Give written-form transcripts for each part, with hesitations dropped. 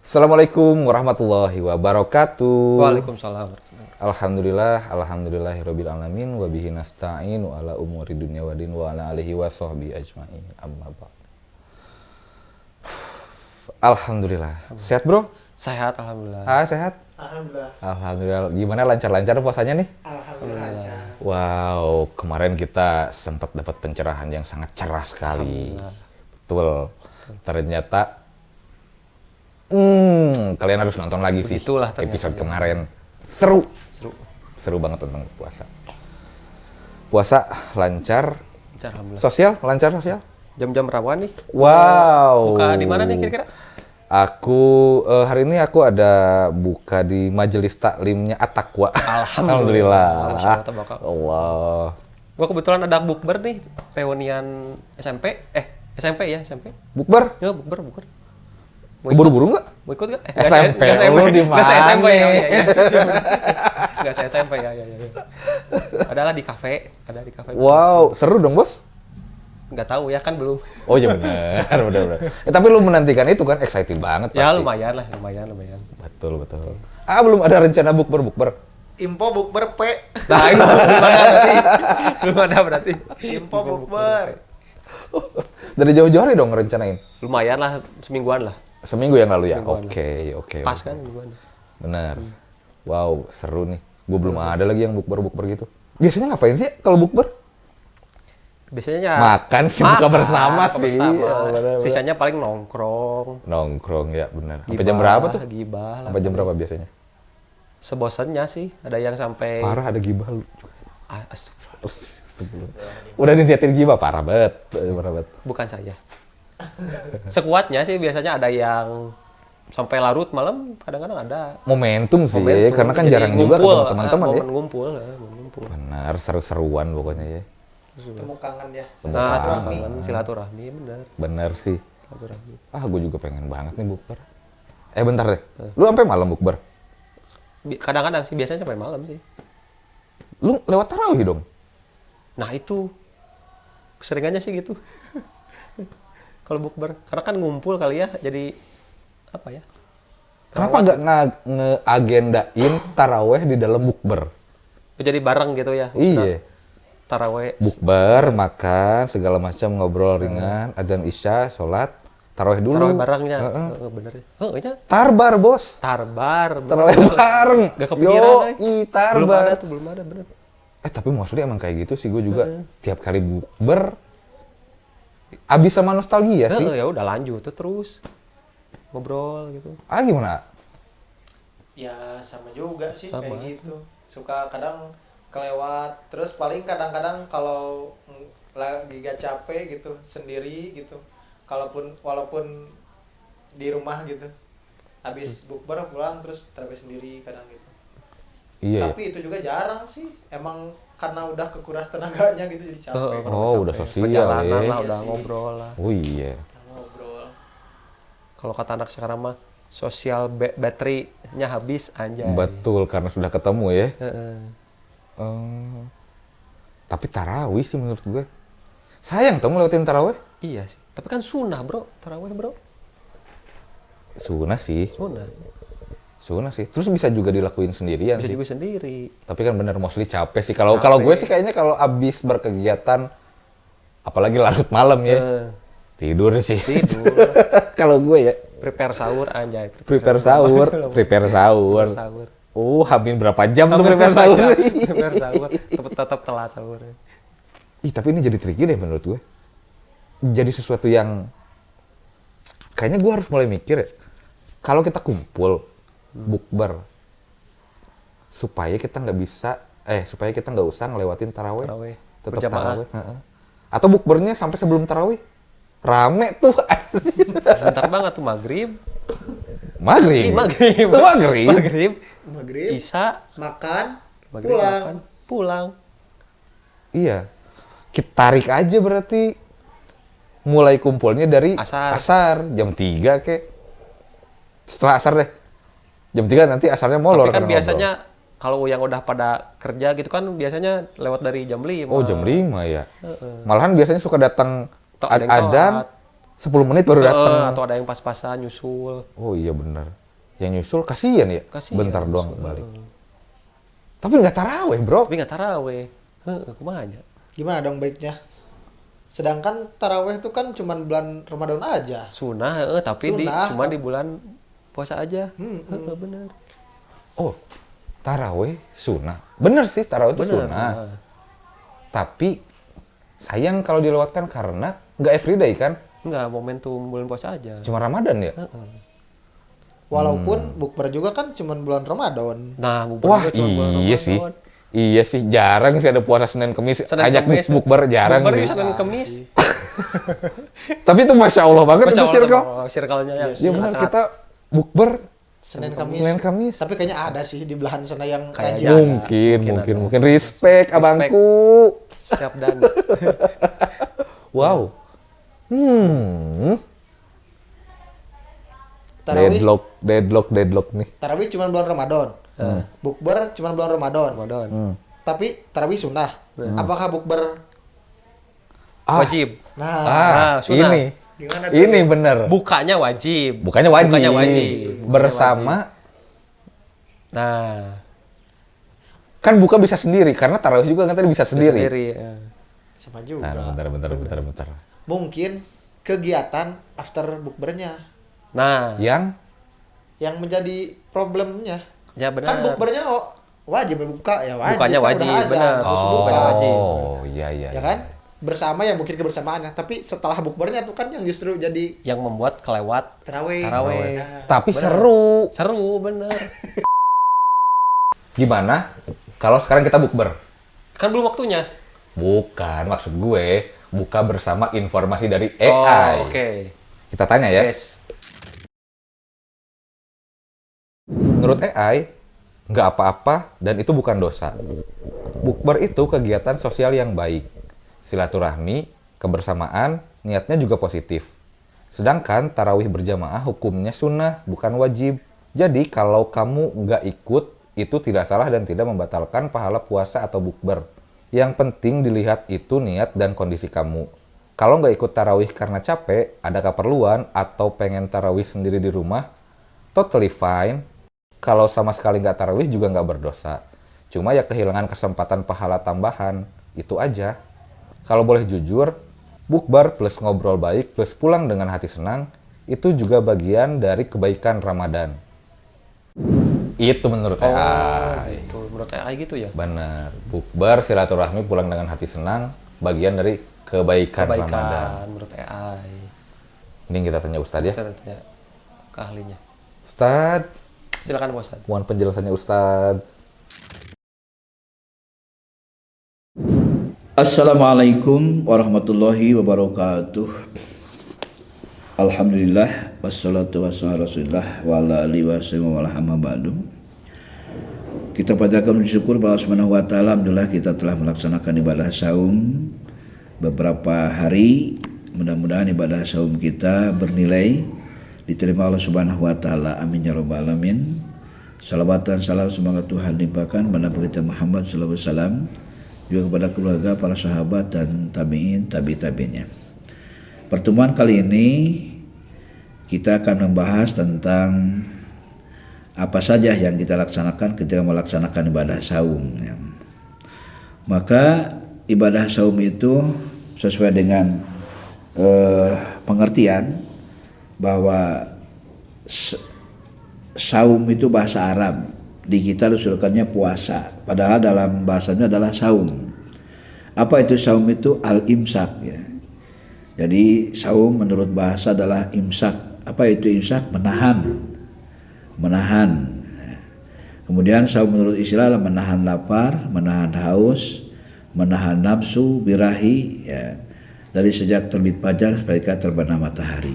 Assalamualaikum warahmatullahi wabarakatuh. Waalaikumsalam. Alhamdulillahirabbil alamin wa bihi nasta'inu ala umuri dunya waddin wa ala alihi washabbihi ajmain. Amma ba'd. Alhamdulillah. Sehat, Bro? Sehat, alhamdulillah. Sehat? Alhamdulillah. Alhamdulillah. Gimana lancar-lancar puasanya nih? Alhamdulillah. Wow, kemarin kita sempat dapat pencerahan yang sangat cerah sekali. Betul. Ternyata kalian harus nonton lagi sih Begitulah ternyata, episode ya. kemarin. Seru banget tentang puasa. Puasa lancar, Alhamdulillah. sosial lancar sosial. Jam-jam rawan nih. Wow. Buka di mana nih kira-kira? Aku hari ini aku ada buka di Majelis Taklimnya At-Taqwa. Alhamdulillah. Masya Allah, tabarakallah. Allah. Gua kebetulan ada bukber nih, reunian SMP. SMP ya, SMP. Bukber? Ya, bukber. Keburu-buru nggak? Mau ikut nggak? SMP, lu di Nggak se-SMP ya. mana? Nggak se-SMP ya. Adalah di kafe, Wow, seru dong, Bos. Nggak tahu ya, kan belum. Oh iya benar. Tapi lu menantikan itu kan, excited banget pasti. Ya lumayan lah. Betul. Belum ada rencana bukber. Info bukber P. Nah, itu belum ada berarti. Info bukber. Dari jauh-jauh hari dong rencanain. Lumayan lah, semingguan lah. Seminggu yang lalu ya? Semingguan. Oke. Pas kan mingguan. Benar. Wow, seru nih. Gue belum ada lagi yang bukber gitu. Biasanya ngapain sih kalau bukber? Biasanya Makan sih, buka bersama sih. Ya, benar. Sisanya paling nongkrong. Nongkrong ya, benar. Sampai Gibah, jam berapa tuh? Gibah lah. Sampai jam berapa biasanya? Sebosannya sih, ada yang sampai Parah ada gibah lu juga. Astagfirullah. Udah diniatin gibah, parah banget. Bukan saya. Sekuatnya sih biasanya ada yang sampai larut malam, kadang-kadang ada. Momentum sih, Momentum. karena kan Jadi jarang juga ngumpul, ketemu teman-teman ya. momen ngumpul. Benar, seru-seruan pokoknya ya. Temu kangen ya. Nah, Silaturahmi, bener. Bener sih. Silaturahmi. Gue juga pengen banget nih bukber. Bentar deh. Lu sampai malam bukber? Kadang-kadang sih, biasanya sampai malam sih. Lu lewat tarawih dong? Nah itu, keseringannya sih gitu. Kalau bukber, karena kan ngumpul kali ya, jadi apa ya? Kenapa nggak ngeagendain taraweh di dalam bukber? Jadi bareng gitu ya? Iya. Taraweh. Bukber, makan, segala macam, ngobrol ringan, adzan isya, sholat, taraweh dulu. Taraweh barengnya, bener ya? Iya. Tarbar, Bos. Tarbar. Taraweh bareng. Gak kepikiran, Tarbar. Belum ada, bener. Tapi mostly emang kayak gitu sih, gue juga tiap kali bukber, abis sama nostalgia sih. Ya udah lanjut tuh terus ngobrol gitu. Gimana? Ya sama juga sih Sama. kayak gitu. Suka kadang kelewat. Terus paling kadang-kadang kalau lagi gak capek gitu sendiri gitu. Walaupun di rumah gitu. Habis bukber pulang terus tarawih sendiri kadang gitu. Iya. Tapi itu juga jarang sih. Emang karena udah kekuras tenaganya gitu jadi capek. Udah sosial Perjalanan ya. lah, Iya udah sih. ngobrol lah. Oh iya. Ngobrol. Kalau kata anak sekarang mah, sosial baterai-nya habis, anjay. Betul, karena sudah ketemu ya. Heeh. Tapi tarawih sih menurut gue. Sayang tuh ngelewatin tarawih. Iya sih. Tapi kan sunnah bro, taraweh bro. Sunnah sih. Terus bisa juga dilakuin sendirian Bisa sih. juga sendiri. Tapi kan bener mostly capek sih. Kalau gue sih kayaknya kalau abis berkegiatan, apalagi larut malam ya, tidur sih. Tidur. Kalau gue ya. Prepare sahur, anjay. Prepare sahur. Hamin berapa jam tuh prepare sahur? Prepare sahur. Tetap telat sahur. Tapi ini jadi tricky deh menurut gue. Jadi sesuatu yang kayaknya gue harus mulai mikir ya. Kalau kita kumpul bukber, supaya kita nggak usah ngelewatin tarawih. Tetap berjamaah. tarawih. Atau bukbernya sampai sebelum tarawih. Rame tuh. Bentar banget tuh maghrib. Maghrib. Isya. Makan. Maghrib Pulang. makan, pulang. Iya. Kita tarik aja berarti. Mulai kumpulnya dari asar. Jam 3 kek. Setelah asar deh. Jam 3 nanti asarnya molor. Tapi kan biasanya kalau yang udah pada kerja gitu kan biasanya lewat dari jam 5. Oh, jam 5 ya. Malahan biasanya suka datang Ada yang adzan, telat. 10 menit baru datang. Atau ada yang pas-pasan nyusul. Oh iya benar. Yang nyusul kasihan ya. Kasihan, Bentar doang nyusul. balik. Tapi nggak taraweh, Bro. Tapi nggak taraweh. Kumaha aja. Gimana dong baiknya? Sedangkan taraweh itu kan cuman bulan Ramadan aja. Sunnah, tapi Sunnah. cuma di bulan puasa aja. Bener. Oh, taraweh sunnah. Bener sih, taraweh itu Bener. sunnah. Tapi sayang kalau dilewatkan karena nggak everyday kan. Enggak, momentum bulan puasa aja. Cuma Ramadan ya. Walaupun bukber juga kan cuman bulan Ramadan. Nah, bukber Wah, juga cuma bulan iya Ramadan. sih. Iya sih, jarang sih ada puasa Senin Kemis. Senin Ajak Kemis. bukber jarang Bukber sih. itu Senin Kemis. Tapi itu Masya Allah banget Masya itu Allah, circle. circle-nya ya. Ya benar, kita bukber Senin Kamis. Senin Kamis. Tapi kayaknya ada sih di belahan sana yang Kayaknya rajin. ada. Mungkin. Respect, abangku. Siap dan. Wow. Tarawih, Deadlock nih. tarawih cuma bulan Ramadan. Bukber cuma bulan Ramadan. Ramadan. Tapi tarawih sunnah. Apakah bukber? Wajib. Nah, sunnah. Ini. gimana tuh? Ini bener. Bukanya wajib. Bukannya wajib. Bukannya wajib. Bersama. Nah, Kan buka bisa sendiri. Karena tarawih juga kan tadi bisa sendiri. Sama juga. Nah, bentar. Mungkin kegiatan after bukbernya Nah, yang menjadi problemnya. ya benar. Kan bukbernya wajib buka ya wajib. Bukanya kan wajib, udah azan, benar. terus Oh. buka. Bukanya wajib. Oh, iya. Ya kan? Bersama ya mungkin kebersamaannya. Tapi setelah bukbernya tuh kan yang justru jadi Yang membuat kelewat tarawih. taraweh. Nah, Tapi Bener. seru. Seru, bener. Gimana kalau sekarang kita bukber? Kan belum waktunya. Bukan, maksud gue buka bersama informasi dari Oh, AI. oke. Kita tanya ya. Yes. Menurut AI, nggak apa-apa dan itu bukan dosa. Bukber itu kegiatan sosial yang baik. Silaturahmi, kebersamaan, niatnya juga positif. Sedangkan tarawih berjamaah hukumnya sunnah, bukan wajib. Jadi kalau kamu nggak ikut, itu tidak salah dan tidak membatalkan pahala puasa atau bukber. Yang penting dilihat itu niat dan kondisi kamu. Kalau nggak ikut tarawih karena capek, ada keperluan, atau pengen tarawih sendiri di rumah, totally fine. Kalau sama sekali nggak tarawih juga nggak berdosa. Cuma ya kehilangan kesempatan pahala tambahan. Itu aja. Kalau boleh jujur, bukber plus ngobrol baik plus pulang dengan hati senang, itu juga bagian dari kebaikan Ramadan. Itu menurut AI. Itu menurut AI gitu ya. Benar. Bukber, silaturahmi, pulang dengan hati senang, bagian dari kebaikan Ramadan. Kebaikan menurut AI. Ini kita tanya Ustadz ya. Kita tanya ke ahlinya. Ustadz, Silakan Pak Ustadz. mohon penjelasannya Ustadz. Assalamualaikum warahmatullahi wabarakatuh. Alhamdulillah wassalatu wassalamu ala Rasulillah wa ala alihi wa amma ba'du. Kita panjatkan syukur kepada Allah Subhanahu wa taala. Alhamdulillah kita telah melaksanakan ibadah saum beberapa hari. Mudah-mudahan ibadah saum kita bernilai diterima Allah Subhanahu wa taala. Amin ya rabbal alamin. Salawat dan salam semoga Tuhan limpahkan kepada Nabi kita Muhammad sallallahu alaihi wasallam, juga kepada keluarga, para sahabat dan tabi'in, tabi'innya. Pertemuan kali ini kita akan membahas tentang apa saja yang kita laksanakan ketika melaksanakan ibadah saum. Maka ibadah saum itu sesuai dengan pengertian bahwa saum itu bahasa Arab, di kita disuruhkannya puasa, padahal dalam bahasanya adalah saum. Apa itu saum? Itu al-imsak ya. Jadi saum menurut bahasa adalah imsak. Apa itu imsak? Menahan. Kemudian saum menurut istilah adalah menahan lapar, menahan haus, menahan nafsu, birahi ya, dari sejak terbit fajar sampai terbenam matahari.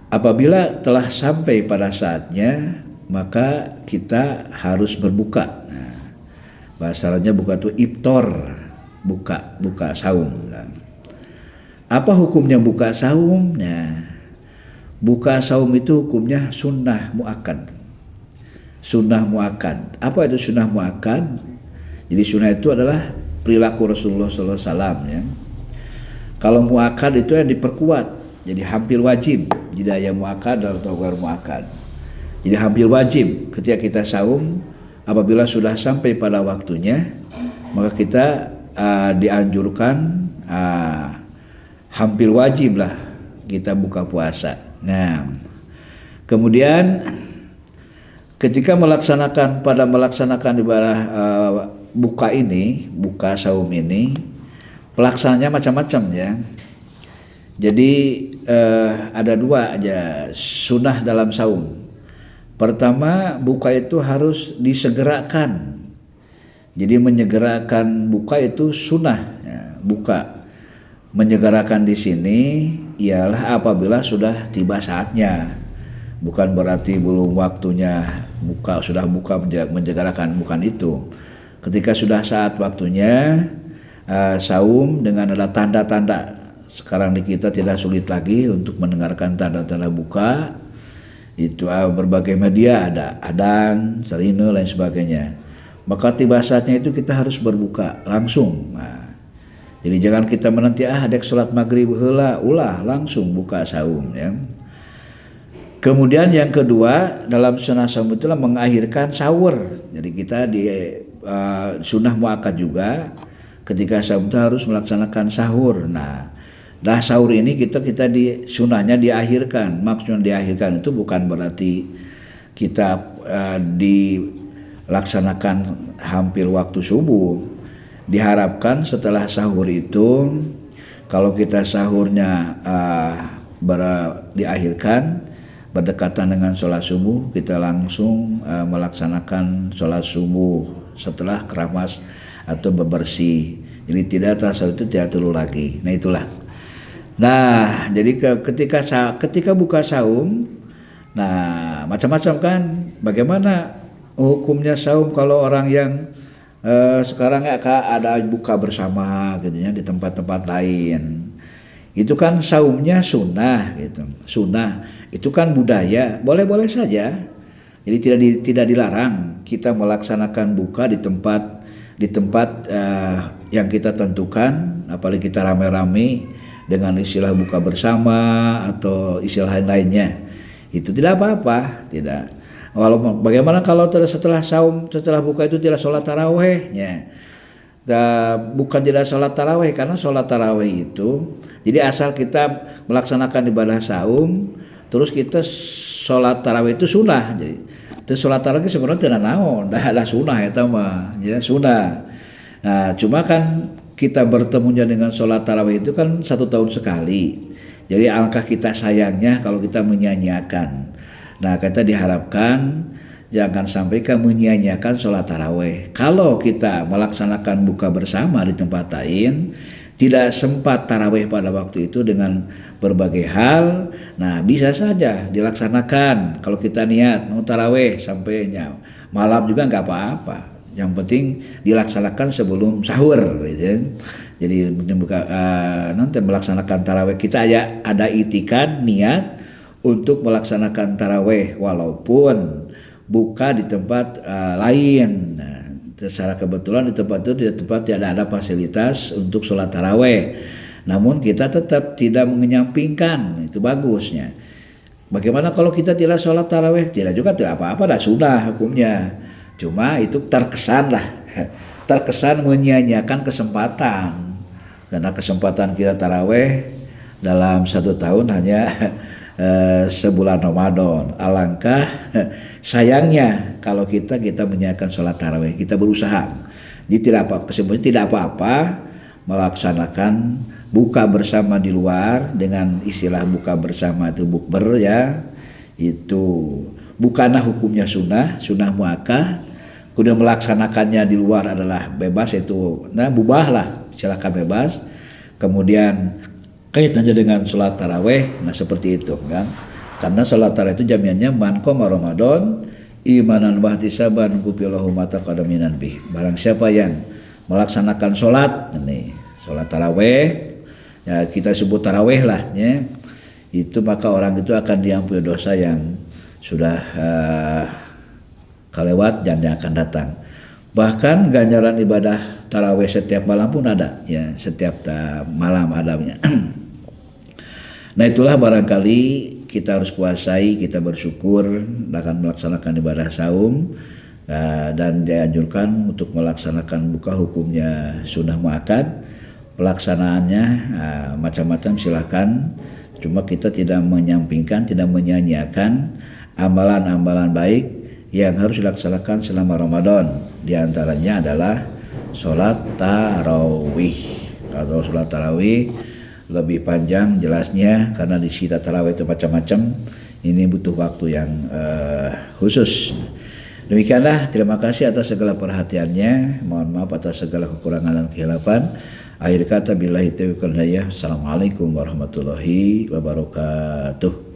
Apabila telah sampai pada saatnya, maka kita harus berbuka. Nah, bahasa Arabnya buka itu iftar, buka saum. Nah, apa hukumnya buka saum? Nah, buka saum itu hukumnya sunnah muakkad. Sunnah muakkad. Apa itu sunnah muakkad? Jadi sunnah itu adalah perilaku Rasulullah SAW ya. Kalau muakad itu yang diperkuat, jadi hampir wajib. Jadi yang muakad atau ghair muakad. Jadi hampir wajib ketika kita saum, apabila sudah sampai pada waktunya, maka kita dianjurkan hampir wajib lah kita buka puasa. Nah, kemudian ketika melaksanakan ibadah buka saum ini, pelaksanaannya macam-macam ya. Jadi ada 2 aja sunnah dalam saum. Pertama, buka itu harus disegerakan. Jadi menyegerakan buka itu sunnah ya, buka. Menyegerakan di sini ialah apabila sudah tiba saatnya. Bukan berarti belum waktunya sudah buka menyegerakan, bukan itu. Ketika sudah saat waktunya saum dengan ada tanda-tanda. Sekarang di kita tidak sulit lagi untuk mendengarkan tanda-tanda buka. Itu berbagai media, ada adzan, sirine, lain sebagainya. Maka tiba saatnya itu kita harus berbuka langsung. Nah, jadi jangan kita menanti dek sholat maghrib heula, ulah langsung buka saum ya. Kemudian yang kedua dalam sunnah saum itulah mengakhirkan sahur. Jadi kita di sunnah muakkad juga ketika saum itu harus melaksanakan sahur. Nah, sahur ini kita di sunahnya diakhirkan. Maksudnya diakhirkan itu bukan berarti kita dilaksanakan hampir waktu subuh. Diharapkan setelah sahur itu, kalau kita sahurnya diakhirkan berdekatan dengan sholat subuh, kita langsung melaksanakan sholat subuh setelah keramas atau bebersih. Jadi tidak tasawuf itu tidak perlu lagi. Nah itulah. Nah, jadi ketika buka saum, nah macam-macam kan. Bagaimana hukumnya saum kalau orang yang sekarang ya ada buka bersama gitu ya di tempat-tempat lain. Itu kan saumnya sunnah gitu. Sunnah itu kan budaya, boleh-boleh saja. Jadi tidak dilarang kita melaksanakan buka di tempat yang kita tentukan, apalagi kita rame-rame dengan istilah buka bersama atau istilah lainnya, itu tidak apa-apa, tidak. Walaupun bagaimana kalau setelah saum, setelah buka itu tidak sholat tarawehnya, bukan tidak sholat taraweh, karena sholat taraweh itu, jadi asal kita melaksanakan ibadah saum, terus kita sholat taraweh itu sunnah, jadi itu sholat taraweh sebenarnya tidak naon, dah sunnah ya sunnah. Nah cuma kan kita bertemunya dengan sholat tarawih itu kan 1 tahun sekali. Jadi alangkah kita sayangnya kalau kita menyanyiakan. Nah kita diharapkan jangan sampai kita menyanyiakan sholat tarawih. Kalau kita melaksanakan buka bersama di tempat lain, tidak sempat tarawih pada waktu itu dengan berbagai hal, nah bisa saja dilaksanakan. Kalau kita niat mau tarawih sampainya malam juga nggak apa-apa. Yang penting dilaksanakan sebelum sahur gitu. Jadi nanti melaksanakan tarawih kita ada itikad niat untuk melaksanakan tarawih walaupun buka di tempat lain. Nah, secara kebetulan di tempat itu tidak ada fasilitas untuk sholat tarawih. Namun kita tetap tidak menyampingkan, itu bagusnya. Bagaimana kalau kita tidak sholat tarawih? Tidak apa-apa, dah sunnah hukumnya. Cuma itu terkesan menyia-nyiakan kesempatan, karena kesempatan kita taraweh dalam 1 tahun hanya sebulan Ramadan. Alangkah sayangnya kalau kita menyiapkan sholat taraweh, kita berusaha. Jadi tidak apa-apa melaksanakan buka bersama di luar dengan istilah buka bersama itu bukber ya, itu bukanlah hukumnya sunnah muakkad. Kemudian melaksanakannya di luar adalah bebas, itu mubah lah, silakan bebas. Kemudian kaitannya dengan sholat taraweh, nah seperti itu kan, karena sholat taraweh itu jamiannya man qoma Ramadan imanan wa ihtisaban ghufirallahu ma taqaddama minan bih. Barang siapa yang melaksanakan sholat taraweh, ya kita sebut taraweh lah ya, itu maka orang itu akan diampuni dosa yang sudah kelewat dan yang akan datang. Bahkan ganjaran ibadah tarawih setiap malam pun ada ya, setiap malam adanya. Nah itulah barangkali kita harus kuasai, kita bersyukur akan melaksanakan ibadah saum, dan dianjurkan untuk melaksanakan buka hukumnya sunnah muakkad. Pelaksanaannya macam-macam silahkan, cuma kita tidak menyampingkan, tidak menyanyiakan amalan-amalan baik yang harus dilaksanakan selama Ramadan. Di antaranya adalah sholat tarawih. Kalau sholat tarawih lebih panjang jelasnya karena di sita tarawih itu macam-macam. Ini butuh waktu yang khusus. Demikianlah, terima kasih atas segala perhatiannya. Mohon maaf atas segala kekurangan dan kehilafan. Akhir kata billahi taufiq wal hidayah. Assalamualaikum warahmatullahi wabarakatuh.